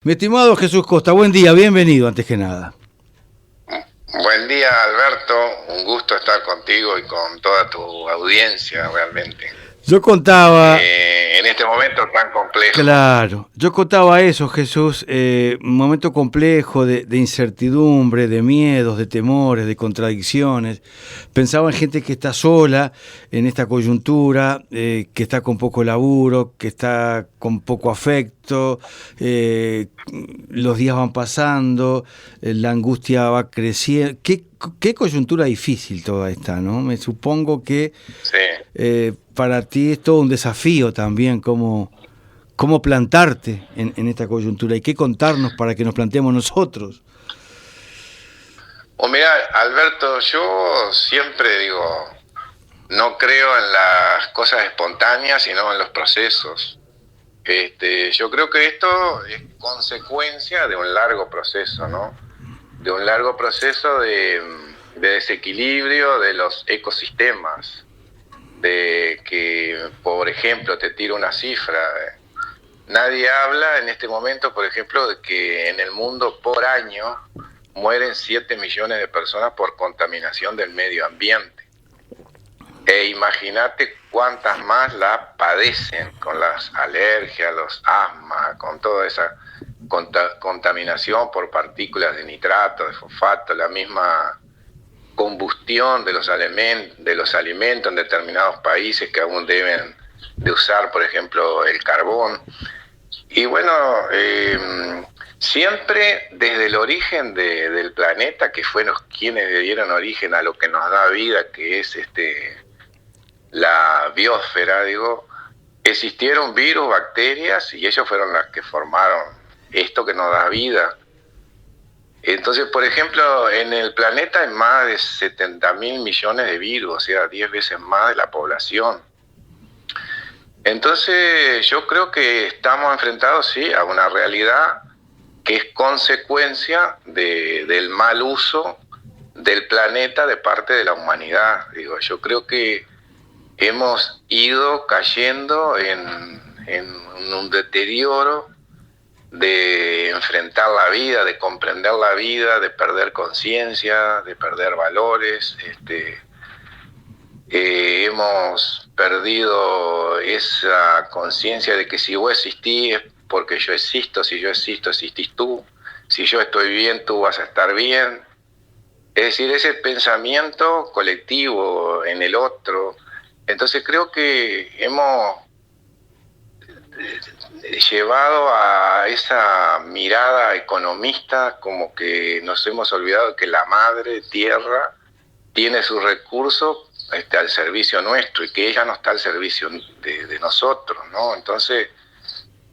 Mi estimado Jesús Costa, buen día, bienvenido antes que nada. Buen día, Alberto. Un gusto estar contigo y con toda tu audiencia, realmente. Yo contaba, En este momento tan complejo. claro, yo contaba eso, Jesús, un momento complejo de incertidumbre, de miedos, de temores, de contradicciones. Pensaba en gente que está sola en esta coyuntura, que está con poco laburo, que está con poco afecto, los días van pasando, la angustia va creciendo. Qué coyuntura difícil toda esta, ¿no? Me supongo que Sí. para ti es todo un desafío también, cómo plantarte en esta coyuntura y qué contarnos para que nos planteemos nosotros. O mira, Alberto, yo siempre digo, no creo en las cosas espontáneas, sino en los procesos. Yo creo que esto es consecuencia de un largo proceso, ¿no? De un largo proceso de desequilibrio de los ecosistemas. De que, por ejemplo, te tiro una cifra. Nadie habla en este momento, por ejemplo, de que en el mundo por año mueren 7 millones de personas por contaminación del medio ambiente. E imagínate cuántas más la padecen con las alergias, los asmas, con toda esa contaminación por partículas de nitrato, de fosfato, la misma combustión de los alimentos en determinados países que aún deben de usar, por ejemplo, el carbón. Y bueno, siempre desde el origen del planeta, que fueron quienes le dieron origen a lo que nos da vida, que es la biosfera, digo, existieron virus, bacterias, y ellos fueron las que formaron esto que nos da vida. Entonces, por ejemplo, en el planeta hay más de 70.000 millones de virus, o sea, 10 veces más de la población. Entonces, yo creo que estamos enfrentados, sí, a una realidad que es consecuencia del mal uso del planeta de parte de la humanidad. Digo, yo creo que hemos ido cayendo en un deterioro de enfrentar la vida, de comprender la vida, de perder conciencia, de perder valores. Hemos perdido esa conciencia de que si vos existís es porque yo existo, si yo existo, existís tú, si yo estoy bien, tú vas a estar bien. Es decir, ese pensamiento colectivo en el otro. Entonces creo que hemos llevado a esa mirada economista, como que nos hemos olvidado que la madre tierra tiene sus recursos al servicio nuestro y que ella no está al servicio de nosotros, ¿no? Entonces,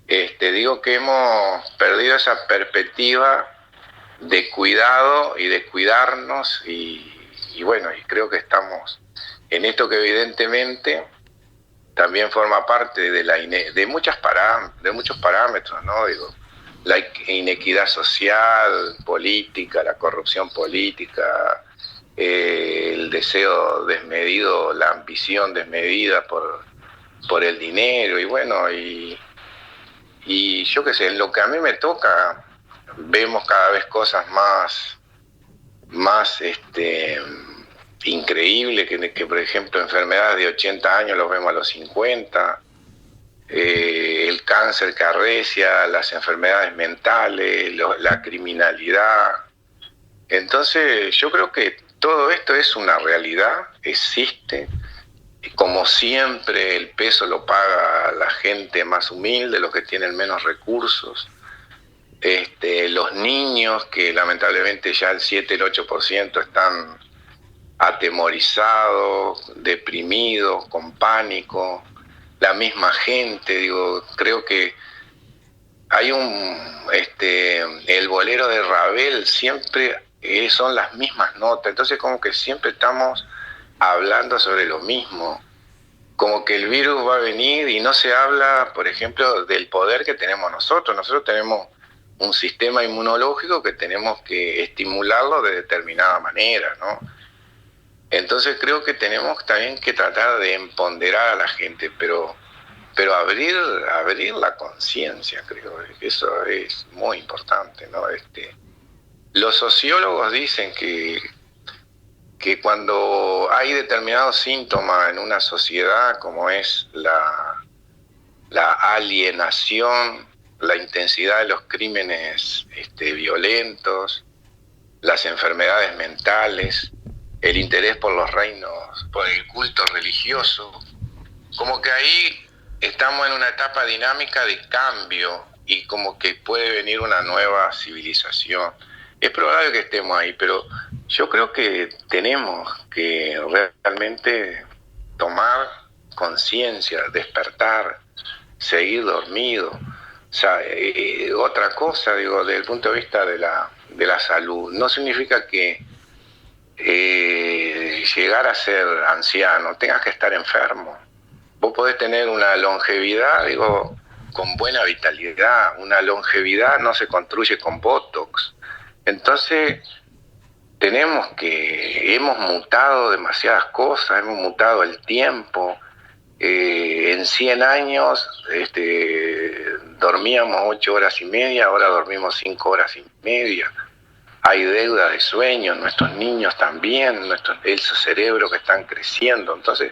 digo que hemos perdido esa perspectiva de cuidado y de cuidarnos y bueno, y creo que estamos en esto que evidentemente también forma parte de muchos parámetros, ¿no? Digo, la inequidad social, política, la corrupción política, el deseo desmedido, la ambición desmedida por el dinero, y bueno, y yo qué sé, en lo que a mí me toca, vemos cada vez cosas más increíbles, que por ejemplo enfermedades de 80 años los vemos a los 50, el cáncer que arrecia, las enfermedades mentales, la criminalidad. Entonces yo creo que todo esto es una realidad, existe. Como siempre, el peso lo paga la gente más humilde, los que tienen menos recursos. Los niños, que lamentablemente ya el 7, el 8% están atemorizados, deprimidos, con pánico. La misma gente, digo, creo que hay el bolero de Ravel siempre son las mismas notas, entonces como que siempre estamos hablando sobre lo mismo, como que el virus va a venir y no se habla, por ejemplo, del poder que tenemos nosotros. Nosotros tenemos un sistema inmunológico que tenemos que estimularlo de determinada manera, ¿no? Entonces creo que tenemos también que tratar de empoderar a la gente, pero pero abrir la conciencia, creo, eso es muy importante, ¿no? Los sociólogos dicen que cuando hay determinados síntomas en una sociedad, como es la alienación, la intensidad de los crímenes violentos, las enfermedades mentales, el interés por los reinos, por el culto religioso, como que ahí estamos en una etapa dinámica de cambio y como que puede venir una nueva civilización. Es probable que estemos ahí, pero yo creo que tenemos que realmente tomar conciencia, despertar, seguir dormido. O sea, otra cosa, digo, desde el punto de vista de la salud, no significa que llegar a ser anciano tengas que estar enfermo. Vos podés tener una longevidad, digo, con buena vitalidad. Una longevidad no se construye con Botox. Entonces, hemos mutado demasiadas cosas, hemos mutado el tiempo. En 100 años dormíamos 8 horas y media, ahora dormimos 5 horas y media. Hay deuda de sueño, nuestros niños también, esos cerebros que están creciendo. Entonces,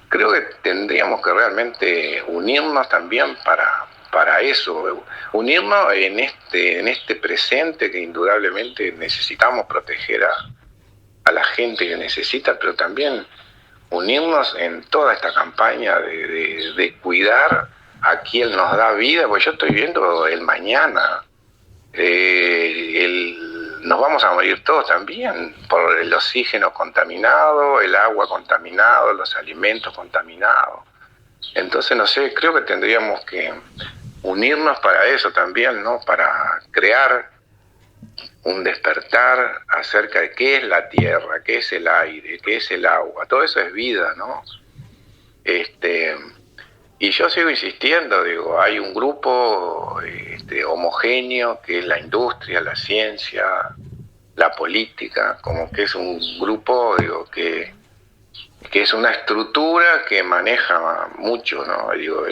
creo que tendríamos que realmente unirnos también para eso, unirnos en este presente que indudablemente necesitamos proteger a la gente que necesita, pero también unirnos en toda esta campaña de cuidar a quien nos da vida, porque yo estoy viendo el mañana, nos vamos a morir todos también por el oxígeno contaminado, el agua contaminado, los alimentos contaminados. Entonces, no sé, creo que tendríamos que unirnos para eso también, ¿no? Para crear un despertar acerca de qué es la tierra, qué es el aire, qué es el agua. Todo eso es vida, ¿no? Y yo sigo insistiendo, digo, hay un grupo homogéneo que es la industria, la ciencia, la política, como que es un grupo, digo, que es una estructura que maneja mucho, ¿no? Digo,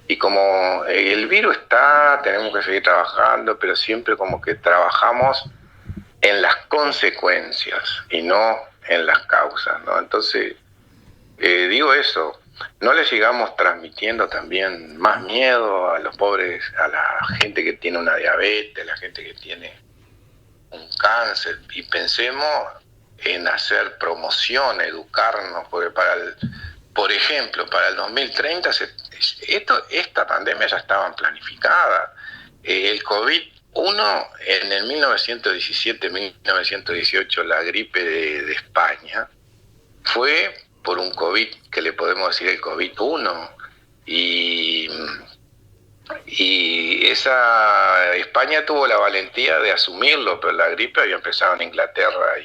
y como el virus está, tenemos que seguir trabajando, pero siempre como que trabajamos en las consecuencias y no en las causas, ¿no? Entonces, digo eso, no le sigamos transmitiendo también más miedo a los pobres, a la gente que tiene una diabetes, a la gente que tiene un cáncer, y pensemos en hacer promoción, educarnos, porque por ejemplo, para el 2030 esta pandemia ya estaba planificada. El COVID-1 en el 1917-1918, la gripe de España, fue por un COVID que le podemos decir el COVID-1, y España tuvo la valentía de asumirlo, pero la gripe había empezado en Inglaterra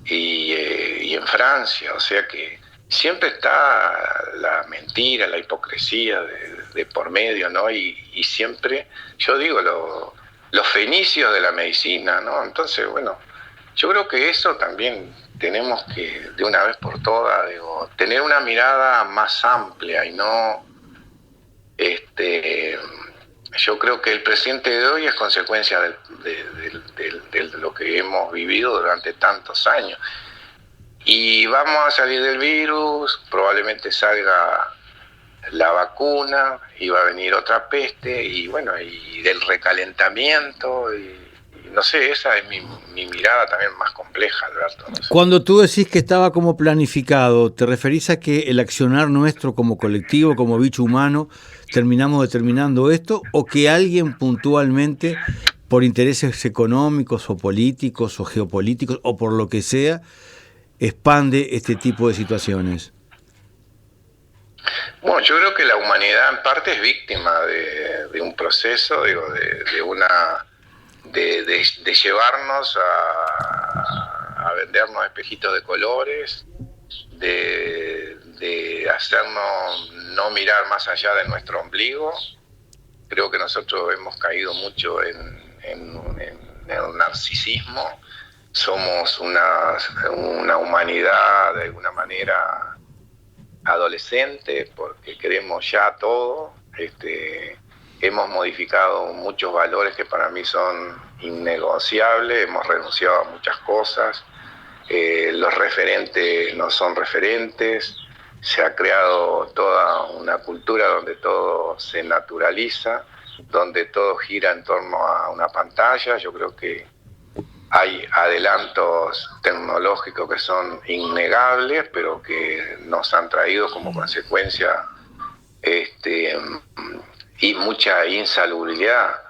y en Francia, o sea que siempre está la mentira, la hipocresía de por medio, ¿no? Y siempre, yo digo, los fenicios de la medicina, ¿no? Entonces, bueno, yo creo que eso también tenemos que, de una vez por todas, digo, tener una mirada más amplia y no, yo creo que el presente de hoy es consecuencia de lo que hemos vivido durante tantos años. Y vamos a salir del virus, probablemente salga la vacuna, y va a venir otra peste, y bueno, y del recalentamiento, y no sé, esa es mi mirada también más compleja, Alberto. No sé. Cuando tú decís que estaba como planificado, ¿te referís a que el accionar nuestro como colectivo, como bicho humano, terminamos determinando esto, o que alguien puntualmente, por intereses económicos o políticos o geopolíticos o por lo que sea, expande este tipo de situaciones? Bueno, yo creo que la humanidad en parte es víctima de un proceso, digo, de llevarnos a vendernos espejitos de colores, de hacernos no mirar más allá de nuestro ombligo. Creo que nosotros hemos caído mucho en el narcisismo. Somos una humanidad de alguna manera adolescente, porque queremos ya todo. Hemos modificado muchos valores que para mí son innegociables, hemos renunciado a muchas cosas, los referentes no son referentes, se ha creado toda una cultura donde todo se naturaliza, donde todo gira en torno a una pantalla. Yo creo que hay adelantos tecnológicos que son innegables, pero que nos han traído como consecuencia y mucha insalubridad.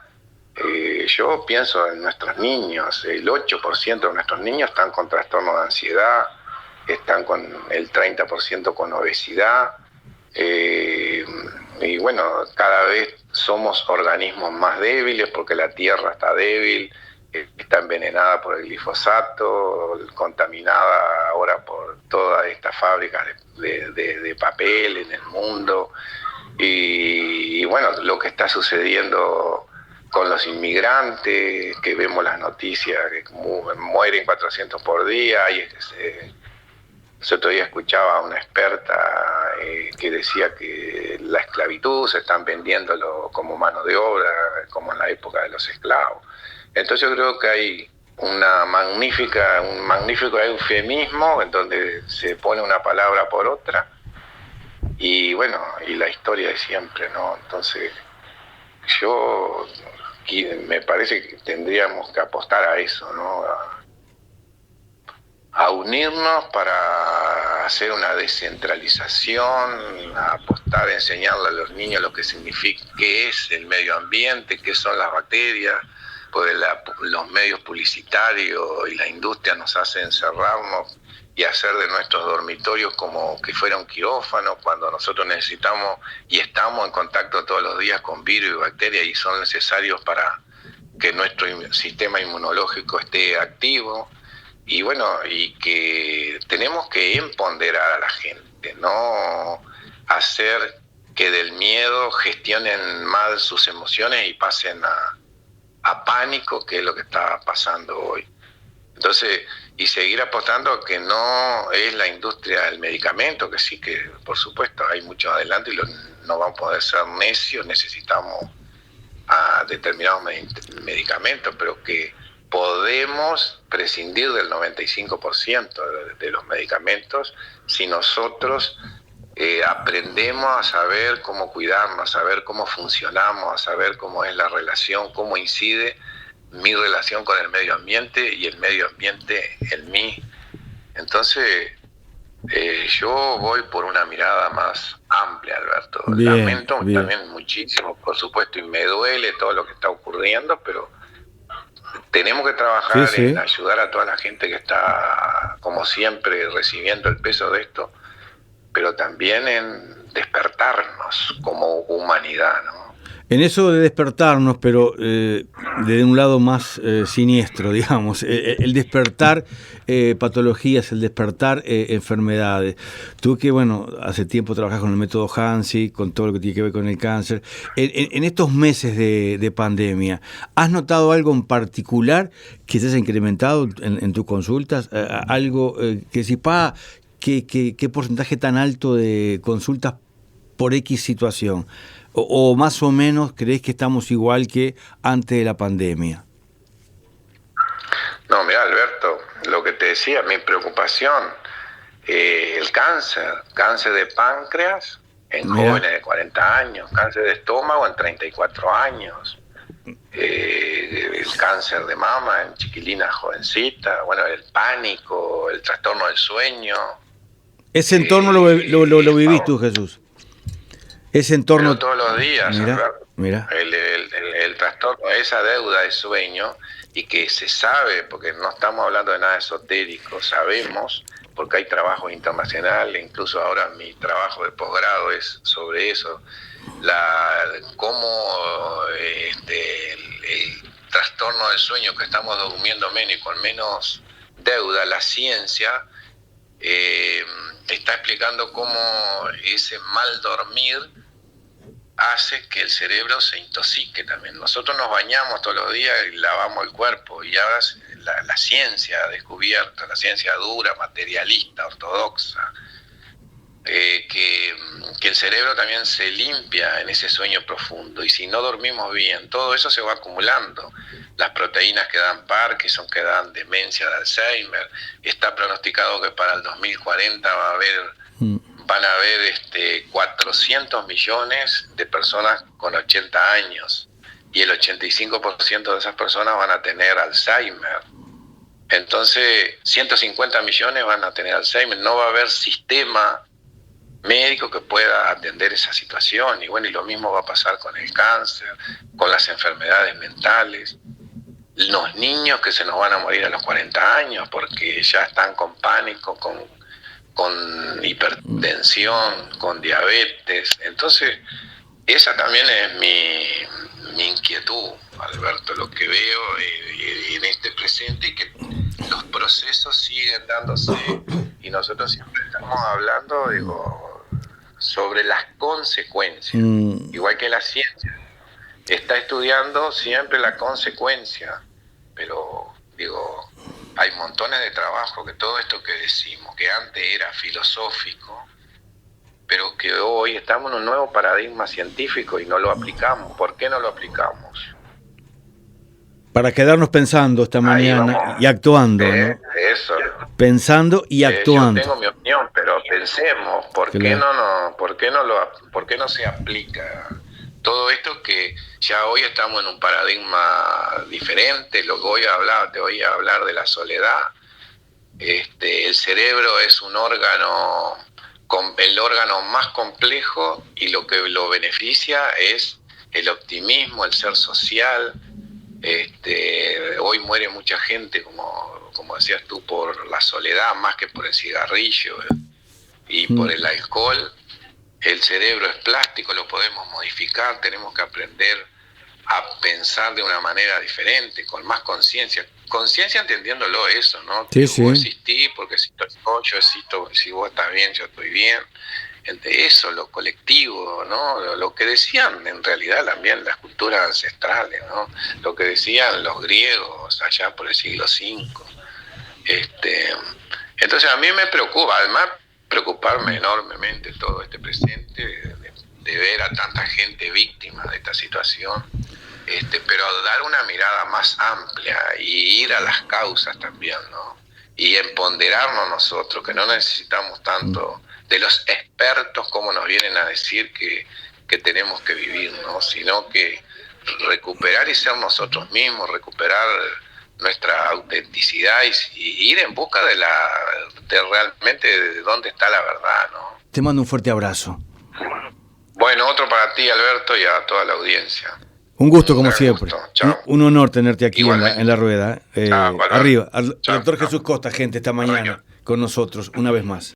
Yo pienso en nuestros niños, el 8% de nuestros niños están con trastorno de ansiedad, están con el 30% con obesidad, y bueno, cada vez somos organismos más débiles porque la tierra está débil, está envenenada por el glifosato, contaminada ahora por todas estas fábricas de papel en el mundo, y bueno, lo que está sucediendo con los inmigrantes, que vemos las noticias, que mueren 400 por día, y yo todavía escuchaba a una experta que decía que la esclavitud se están vendiéndolo como mano de obra, como en la época de los esclavos. Entonces yo creo que hay un magnífico eufemismo en donde se pone una palabra por otra, y bueno, y la historia de siempre, ¿no? Entonces me parece que tendríamos que apostar a eso, ¿no? A unirnos para hacer una descentralización, a apostar a enseñarle a los niños lo que significa, qué es el medio ambiente, qué son las bacterias, porque los medios publicitarios y la industria nos hacen encerrarnos y hacer de nuestros dormitorios como que fuera un quirófano, cuando nosotros necesitamos y estamos en contacto todos los días con virus y bacterias, y son necesarios para que nuestro sistema inmunológico esté activo. Y bueno, y que tenemos que empoderar a la gente, no hacer que del miedo gestionen mal sus emociones y pasen a pánico, que es lo que está pasando hoy. Entonces, y seguir apostando a que no es la industria del medicamento, que sí, que por supuesto hay mucho adelanto y no vamos a poder ser necios, necesitamos a determinados medicamentos, pero que podemos prescindir del 95% de los medicamentos si nosotros aprendemos a saber cómo cuidarnos, a saber cómo funcionamos, a saber cómo es la relación, cómo incide mi relación con el medio ambiente y el medio ambiente en mí. Entonces, yo voy por una mirada más amplia, Alberto. Bien, Lamento bien. también muchísimo, por supuesto, y me duele todo lo que está ocurriendo, pero tenemos que trabajar en ayudar a toda la gente que está, como siempre, recibiendo el peso de esto, pero también en despertarnos como humanidad, ¿no? En eso de despertarnos, pero de un lado más siniestro, digamos, el despertar patologías, el despertar enfermedades. Tú que, bueno, hace tiempo trabajas con el método Hansi, con todo lo que tiene que ver con el cáncer. En estos meses de pandemia, ¿has notado algo en particular que se haya incrementado en tus consultas? Algo que si ¿qué porcentaje tan alto de consultas por X situación? O más o menos crees que estamos igual que antes de la pandemia? No, mira, Alberto, lo que te decía, mi preocupación, el cáncer de páncreas en jóvenes de 40 años, cáncer de estómago en 34 años, el cáncer de mama en chiquilinas jovencitas, bueno, el pánico, el trastorno del sueño. Ese entorno lo vivís tú, Jesús. Ese entorno. Pero todos los días, mira. El trastorno, esa deuda de sueño, y que se sabe, porque no estamos hablando de nada esotérico, sabemos, porque hay trabajos internacionales, incluso ahora mi trabajo de posgrado es sobre eso, cómo el trastorno del sueño, que estamos durmiendo menos y con menos deuda, la ciencia está explicando cómo ese mal dormir hace que el cerebro se intoxique también. Nosotros nos bañamos todos los días y lavamos el cuerpo, y ahora la ciencia ha descubierto, la ciencia dura, materialista, ortodoxa, que el cerebro también se limpia en ese sueño profundo, y si no dormimos bien, todo eso se va acumulando. Las proteínas que dan Parkinson, que dan demencia de Alzheimer. Está pronosticado que para el 2040 van a haber 400 millones de personas con 80 años, y el 85% de esas personas van a tener Alzheimer. Entonces, 150 millones van a tener Alzheimer. No va a haber sistema médico que pueda atender esa situación. Y bueno, y lo mismo va a pasar con el cáncer, con las enfermedades mentales. Los niños que se nos van a morir a los 40 años porque ya están con pánico, con hipertensión, con diabetes. Entonces, esa también es mi inquietud, Alberto, lo que veo en este presente, y que los procesos siguen dándose, y nosotros siempre estamos hablando, sobre las consecuencias, igual que la ciencia está estudiando siempre la consecuencia, pero hay montones de trabajo, que todo esto que decimos, que antes era filosófico, pero que hoy estamos en un nuevo paradigma científico y no lo aplicamos. ¿Por qué no lo aplicamos? Para quedarnos pensando esta mañana y actuando, ¿no? Eso. Pensando y actuando. Yo tengo mi opinión, pero pensemos, ¿por qué no se aplica todo esto? Que ya hoy estamos en un paradigma diferente. Te voy a hablar de la soledad. El cerebro es un órgano, el órgano más complejo, y lo que lo beneficia es el optimismo, el ser social. Hoy muere mucha gente, como decías tú, por la soledad más que por el cigarrillo y por el alcohol. El cerebro es plástico, lo podemos modificar, tenemos que aprender a pensar de una manera diferente, con más conciencia. Conciencia entendiéndolo eso, ¿no? Sí, Vos existís, porque si yo existo, si vos estás bien, yo estoy bien. Entre eso, lo colectivo, ¿no? Lo que decían en realidad también las culturas ancestrales, ¿no? Lo que decían los griegos allá por el siglo V. Entonces a mí me preocupa, además preocuparme enormemente todo este presente, de ver a tanta gente víctima de esta situación, pero dar una mirada más amplia y ir a las causas también, ¿no? Y empoderarnos nosotros, que no necesitamos tanto de los expertos como nos vienen a decir que tenemos que vivir, ¿no? Sino que recuperar y ser nosotros mismos, recuperar nuestra autenticidad y ir en busca de realmente de dónde está la verdad, ¿no? Te mando un fuerte abrazo. Bueno, otro para ti, Alberto, y a toda la audiencia. Un gusto, como siempre. Un honor tenerte aquí en la rueda. Chao, arriba, al chao, doctor chao. Jesús Costa, gente, esta mañana con nosotros, una vez más.